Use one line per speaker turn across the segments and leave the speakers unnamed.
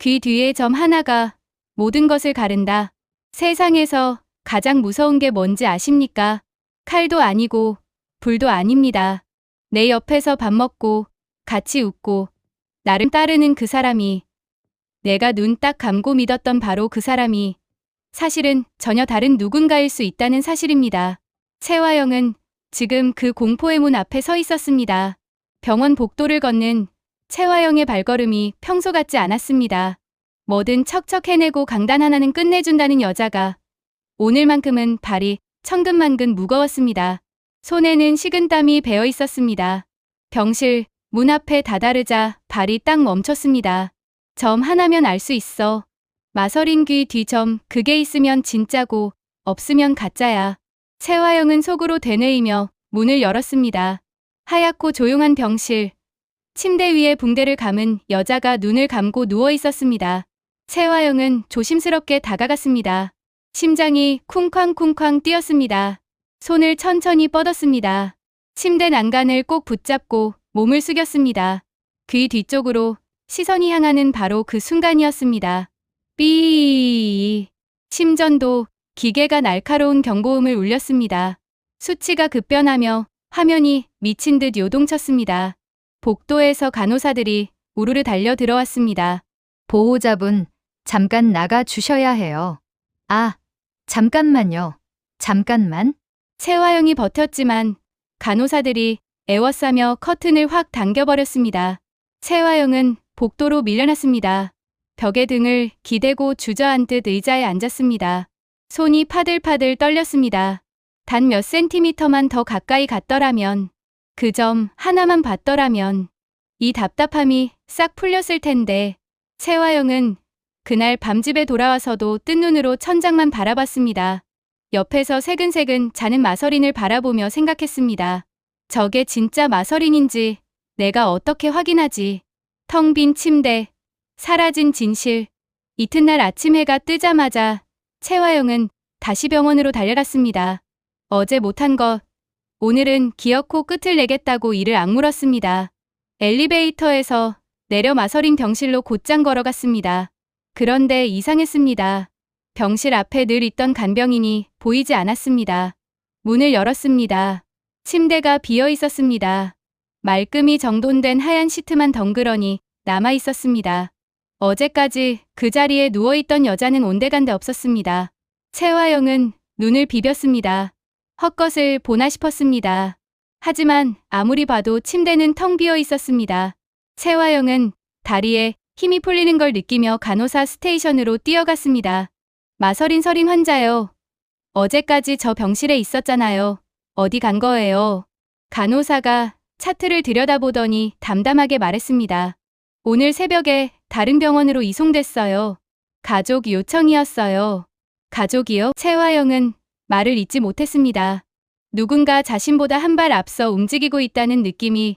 귀 뒤에 점 하나가 모든 것을 가른다. 세상에서 가장 무서운 게 뭔지 아십니까? 칼도 아니고 불도 아닙니다. 내 옆에서 밥 먹고 같이 웃고 나를 따르는 그 사람이, 내가 눈 딱 감고 믿었던 바로 그 사람이 사실은 전혀 다른 누군가일 수 있다는 사실입니다. 채화영은 지금 그 공포의 문 앞에 서 있었습니다. 병원 복도를 걷는 채화영의 발걸음이 평소 같지 않았습니다. 뭐든 척척 해내고 강단 하나는 끝내준다는 여자가 오늘만큼은 발이 천근만근 무거웠습니다. 손에는 식은땀이 배어 있었습니다. 병실 문 앞에 다다르자 발이 딱 멈췄습니다. 점 하나면 알 수 있어. 마서린 귀 뒤 점, 그게 있으면 진짜고 없으면 가짜야. 채화영은 속으로 되뇌이며 문을 열었습니다. 하얗고 조용한 병실. 침대 위에 붕대를 감은 여자가 눈을 감고 누워 있었습니다. 채화영은 조심스럽게 다가갔습니다. 심장이 쿵쾅쿵쾅 뛰었습니다. 손을 천천히 뻗었습니다. 침대 난간을 꼭 붙잡고 몸을 숙였습니다. 귀 뒤쪽으로 시선이 향하는 바로 그 순간이었습니다. 삐. 심전도 기계가 날카로운 경고음을 울렸습니다. 수치가 급변하며 화면이 미친 듯 요동쳤습니다. 복도에서 간호사들이 우르르 달려 들어왔습니다.
보호자분, 잠깐 나가 주셔야 해요. 아, 잠깐만요. 잠깐만.
채화영이 버텼지만 간호사들이 애워싸며 커튼을 확 당겨버렸습니다. 채화영은 복도로 밀려났습니다. 벽에 등을 기대고 주저앉듯 의자에 앉았습니다. 손이 파들파들 떨렸습니다. 단 몇 센티미터만 더 가까이 갔더라면, 그 점 하나만 봤더라면 이 답답함이 싹 풀렸을 텐데. 채화영은 그날 밤집에 돌아와서도 뜬 눈으로 천장만 바라봤습니다. 옆에서 새근새근 자는 마서린을 바라보며 생각했습니다. 저게 진짜 마서린인지 내가 어떻게 확인하지? 텅 빈 침대, 사라진 진실. 이튿날 아침 해가 뜨자마자 채화영은 다시 병원으로 달려갔습니다. 어제 못한 것, 오늘은 기어코 끝을 내겠다고 이를 악물었습니다. 엘리베이터에서 내려 마서린 병실로 곧장 걸어갔습니다. 그런데 이상했습니다. 병실 앞에 늘 있던 간병인이 보이지 않았습니다. 문을 열었습니다. 침대가 비어 있었습니다. 말끔히 정돈된 하얀 시트만 덩그러니 남아 있었습니다. 어제까지 그 자리에 누워있던 여자는 온데간데 없었습니다. 채화영은 눈을 비볐습니다. 헛것을 보나 싶었습니다. 하지만 아무리 봐도 침대는 텅 비어 있었습니다. 채화영은 다리에 힘이 풀리는 걸 느끼며 간호사 스테이션으로 뛰어갔습니다. 마서린 서린 환자요. 어제까지 저 병실에 있었잖아요. 어디 간 거예요? 간호사가 차트를 들여다보더니 담담하게 말했습니다. 오늘 새벽에 다른 병원으로 이송됐어요. 가족 요청이었어요. 가족이요? 채화영은 말을 잇지 못했습니다. 누군가 자신보다 한 발 앞서 움직이고 있다는 느낌이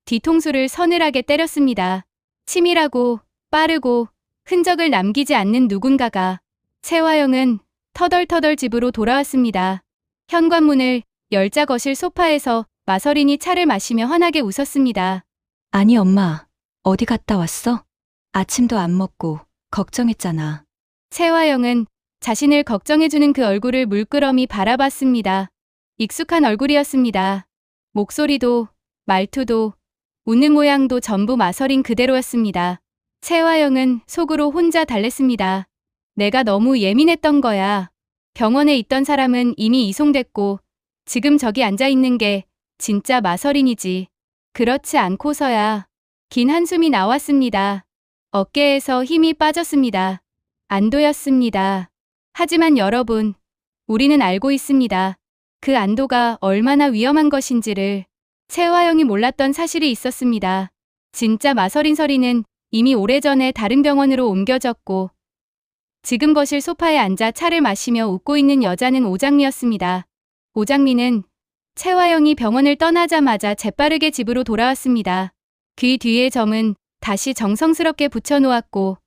뒤통수를 서늘하게 때렸습니다. 치밀하고 빠르고 흔적을 남기지 않는 누군가가. 채화영은 터덜터덜 집으로 돌아왔습니다. 현관문을 열자 거실 소파에서 마서린이 차를 마시며 환하게 웃었습니다.
아니, 엄마. 어디 갔다 왔어? 아침도 안 먹고 걱정했잖아.
채화영은 자신을 걱정해주는 그 얼굴을 물끄러미 바라봤습니다. 익숙한 얼굴이었습니다. 목소리도 말투도 웃는 모양도 전부 마서린 그대로였습니다. 채화영은 속으로 혼자 달랬습니다. 내가 너무 예민했던 거야. 병원에 있던 사람은 이미 이송됐고 지금 저기 앉아있는 게 진짜 마서린이지. 그렇지 않고서야. 긴 한숨이 나왔습니다. 어깨에서 힘이 빠졌습니다. 안도였습니다. 하지만 여러분, 우리는 알고 있습니다. 그 안도가 얼마나 위험한 것인지를. 채화영이 몰랐던 사실이 있었습니다. 진짜 마서린 서린은 이미 오래전에 다른 병원으로 옮겨졌고 지금 거실 소파에 앉아 차를 마시며 웃고 있는 여자는 오장미였습니다. 오장미는 채화영이 병원을 떠나자마자 재빠르게 집으로 돌아왔습니다. 귀 뒤에 점은 다시 정성스럽게 붙여놓았고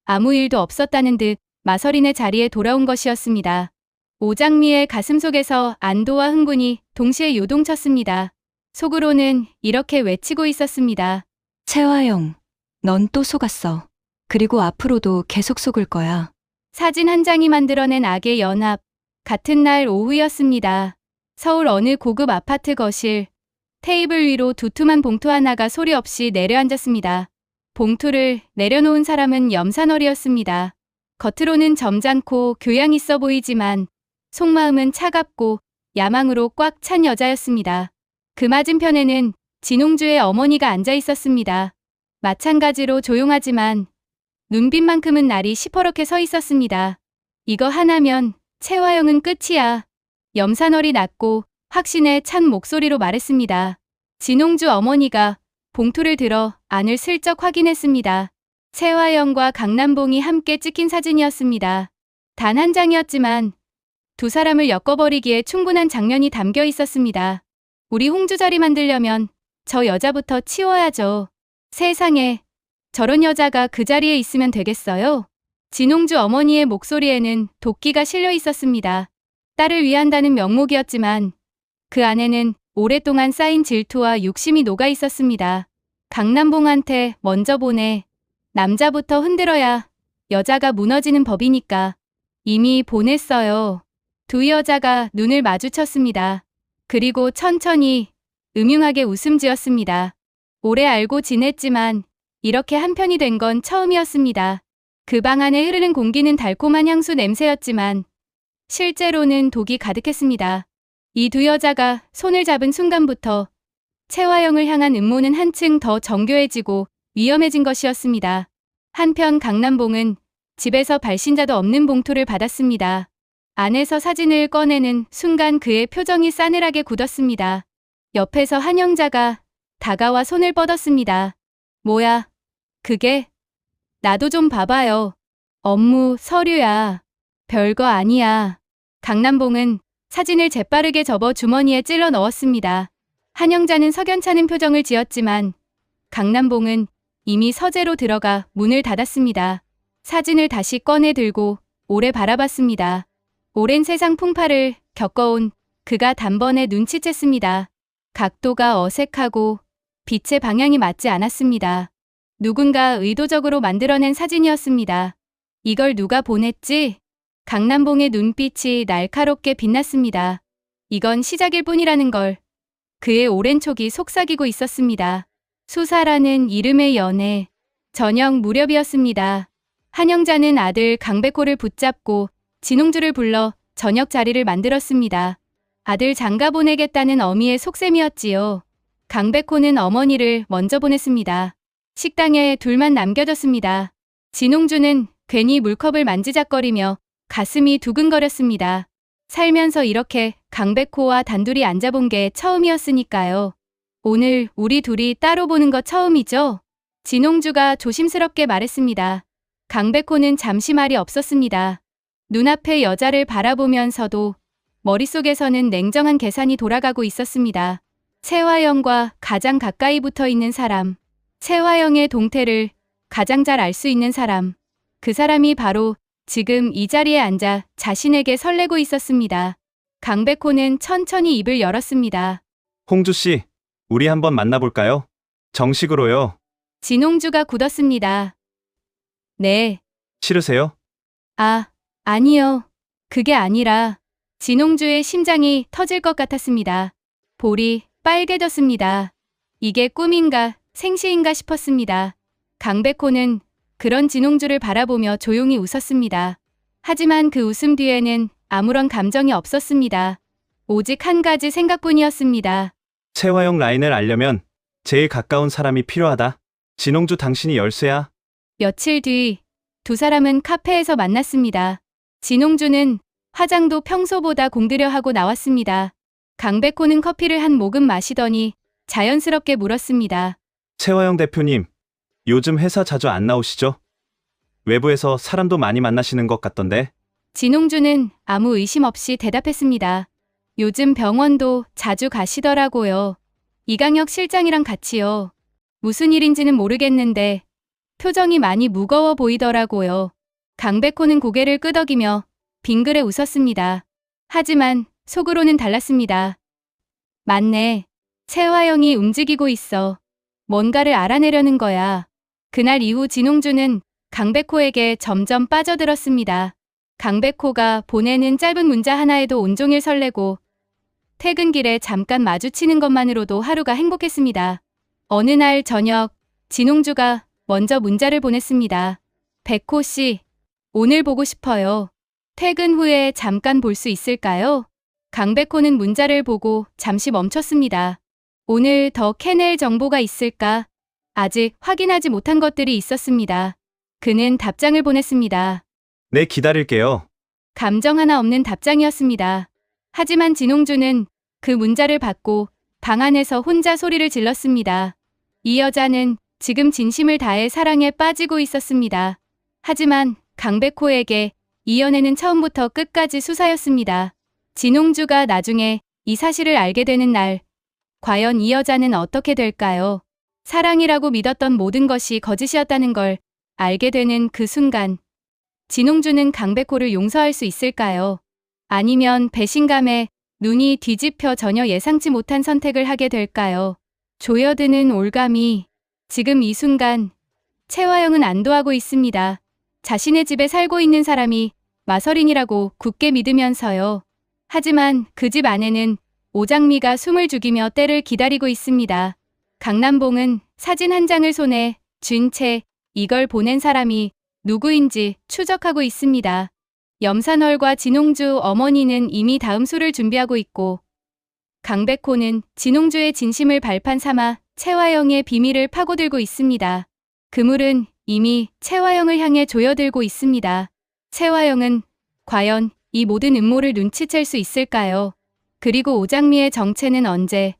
아무 일도 없었다는 듯 마서린의 자리에 돌아온 것이었습니다. 오장미의 가슴속에서 안도와 흥분이 동시에 요동쳤습니다. 속으로는 이렇게 외치고 있었습니다.
채화영, 넌 또 속았어. 그리고 앞으로도 계속 속을 거야.
사진 한 장이 만들어낸 악의 연합. 같은 날 오후였습니다. 서울 어느 고급 아파트 거실. 테이블 위로 두툼한 봉투 하나가 소리 없이 내려앉았습니다. 봉투를 내려놓은 사람은 염산월이었습니다. 겉으로는 점잖고 교양 있어 보이지만 속마음은 차갑고 야망으로 꽉 찬 여자였습니다. 그 맞은편에는 진홍주의 어머니가 앉아 있었습니다. 마찬가지로 조용하지만 눈빛만큼은 날이 시퍼렇게 서 있었습니다. 이거 하나면 채화영은 끝이야. 염산월이 낮고 확신에 찬 목소리로 말했습니다. 진홍주 어머니가 봉투를 들어 안을 슬쩍 확인했습니다. 채화영과 강남봉이 함께 찍힌 사진이었습니다. 단 한 장이었지만 두 사람을 엮어버리기에 충분한 장면이 담겨 있었습니다. 우리 홍주 자리 만들려면 저 여자부터 치워야죠. 세상에, 저런 여자가 그 자리에 있으면 되겠어요? 진홍주 어머니의 목소리에는 도끼가 실려 있었습니다. 딸을 위한다는 명목이었지만 그 안에는 오랫동안 쌓인 질투와 욕심이 녹아 있었습니다. 강남봉한테 먼저 보내. 남자부터 흔들어야 여자가 무너지는 법이니까. 이미 보냈어요. 두 여자가 눈을 마주쳤습니다. 그리고 천천히 음흉하게 웃음 지었습니다. 오래 알고 지냈지만 이렇게 한편이 된 건 처음이었습니다. 그 방 안에 흐르는 공기는 달콤한 향수 냄새였지만 실제로는 독이 가득했습니다. 이 두 여자가 손을 잡은 순간부터 채화영을 향한 음모는 한층 더 정교해지고 위험해진 것이었습니다. 한편 강남봉은 집에서 발신자도 없는 봉투를 받았습니다. 안에서 사진을 꺼내는 순간 그의 표정이 싸늘하게 굳었습니다. 옆에서 한영자가 다가와 손을 뻗었습니다. 뭐야, 그게? 나도 좀 봐봐요. 업무, 서류야. 별거 아니야. 강남봉은 사진을 재빠르게 접어 주머니에 찔러 넣었습니다. 한영자는 석연찮은 표정을 지었지만 강남봉은 이미 서재로 들어가 문을 닫았습니다. 사진을 다시 꺼내 들고 오래 바라봤습니다. 오랜 세상 풍파를 겪어온 그가 단번에 눈치챘습니다. 각도가 어색하고 빛의 방향이 맞지 않았습니다. 누군가 의도적으로 만들어낸 사진이었습니다. 이걸 누가 보냈지? 강남봉의 눈빛이 날카롭게 빛났습니다. 이건 시작일 뿐이라는 걸 그의 오랜 촉이 속삭이고 있었습니다. 수사라는 이름의 연애. 저녁 무렵이었습니다. 한영자는 아들 강백호를 붙잡고 진홍주를 불러 저녁 자리를 만들었습니다. 아들 장가 보내겠다는 어미의 속셈이었지요. 강백호는 어머니를 먼저 보냈습니다. 식당에 둘만 남겨졌습니다. 진홍주는 괜히 물컵을 만지작거리며 가슴이 두근거렸습니다. 살면서 이렇게 강백호와 단둘이 앉아본 게 처음이었으니까요. 오늘 우리 둘이 따로 보는 거 처음이죠? 진홍주가 조심스럽게 말했습니다. 강백호는 잠시 말이 없었습니다. 눈앞의 여자를 바라보면서도 머릿속에서는 냉정한 계산이 돌아가고 있었습니다. 채화영과 가장 가까이 붙어 있는 사람, 채화영의 동태를 가장 잘 알 수 있는 사람, 그 사람이 바로 지금 이 자리에 앉아 자신에게 설레고 있었습니다. 강백호는 천천히 입을 열었습니다.
홍주 씨, 우리 한번 만나볼까요? 정식으로요.
진홍주가 굳었습니다. 네.
싫으세요?
아니요. 그게 아니라 진홍주의 심장이 터질 것 같았습니다. 볼이 빨개졌습니다. 이게 꿈인가 생시인가 싶었습니다. 강백호는 그런 진홍주를 바라보며 조용히 웃었습니다. 하지만 그 웃음 뒤에는 아무런 감정이 없었습니다. 오직 한 가지 생각뿐이었습니다.
채화영 라인을 알려면 제일 가까운 사람이 필요하다. 진홍주 당신이 열쇠야.
며칠 뒤 두 사람은 카페에서 만났습니다. 진홍주는 화장도 평소보다 공들여 하고 나왔습니다. 강백호는 커피를 한 모금 마시더니 자연스럽게 물었습니다.
채화영 대표님, 요즘 회사 자주 안 나오시죠? 외부에서 사람도 많이 만나시는 것 같던데.
진홍주는 아무 의심 없이 대답했습니다. 요즘 병원도 자주 가시더라고요. 이강혁 실장이랑 같이요. 무슨 일인지는 모르겠는데 표정이 많이 무거워 보이더라고요. 강백호는 고개를 끄덕이며 빙그레 웃었습니다. 하지만 속으로는 달랐습니다. 맞네. 채화영이 움직이고 있어. 뭔가를 알아내려는 거야. 그날 이후 진홍주는 강백호에게 점점 빠져들었습니다. 강백호가 보내는 짧은 문자 하나에도 온종일 설레고 퇴근길에 잠깐 마주치는 것만으로도 하루가 행복했습니다. 어느 날 저녁 진홍주가 먼저 문자를 보냈습니다. 백호 씨, 오늘 보고 싶어요. 퇴근 후에 잠깐 볼 수 있을까요? 강백호는 문자를 보고 잠시 멈췄습니다. 오늘 더 캐낼 정보가 있을까? 아직 확인하지 못한 것들이 있었습니다. 그는 답장을 보냈습니다.
네, 기다릴게요.
감정 하나 없는 답장이었습니다. 하지만 진홍주는 그 문자를 받고 방 안에서 혼자 소리를 질렀습니다. 이 여자는 지금 진심을 다해 사랑에 빠지고 있었습니다. 하지만 강백호에게 이 연애는 처음부터 끝까지 수사였습니다. 진홍주가 나중에 이 사실을 알게 되는 날, 과연 이 여자는 어떻게 될까요? 사랑이라고 믿었던 모든 것이 거짓이었다는 걸 알게 되는 그 순간, 진홍주는 강백호를 용서할 수 있을까요? 아니면 배신감에 눈이 뒤집혀 전혀 예상치 못한 선택을 하게 될까요? 조여드는 올감이 지금 이 순간 채화영은 안도하고 있습니다. 자신의 집에 살고 있는 사람이 마서린이라고 굳게 믿으면서요. 하지만 그 집 안에는 오장미가 숨을 죽이며 때를 기다리고 있습니다. 강남봉은 사진 한 장을 손에 쥔 채 이걸 보낸 사람이 누구인지 추적하고 있습니다. 염산월과 진홍주 어머니는 이미 다음 수를 준비하고 있고 강백호는 진홍주의 진심을 발판 삼아 채화영의 비밀을 파고들고 있습니다. 그물은 이미 채화영을 향해 조여들고 있습니다. 채화영은 과연 이 모든 음모를 눈치챌 수 있을까요? 그리고 오장미의 정체는 언제,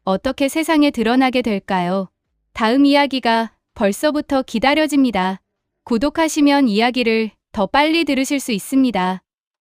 어떻게 세상에 드러나게 될까요? 다음 이야기가 벌써부터 기다려집니다. 구독하시면 이야기를 더 빨리 들으실 수 있습니다.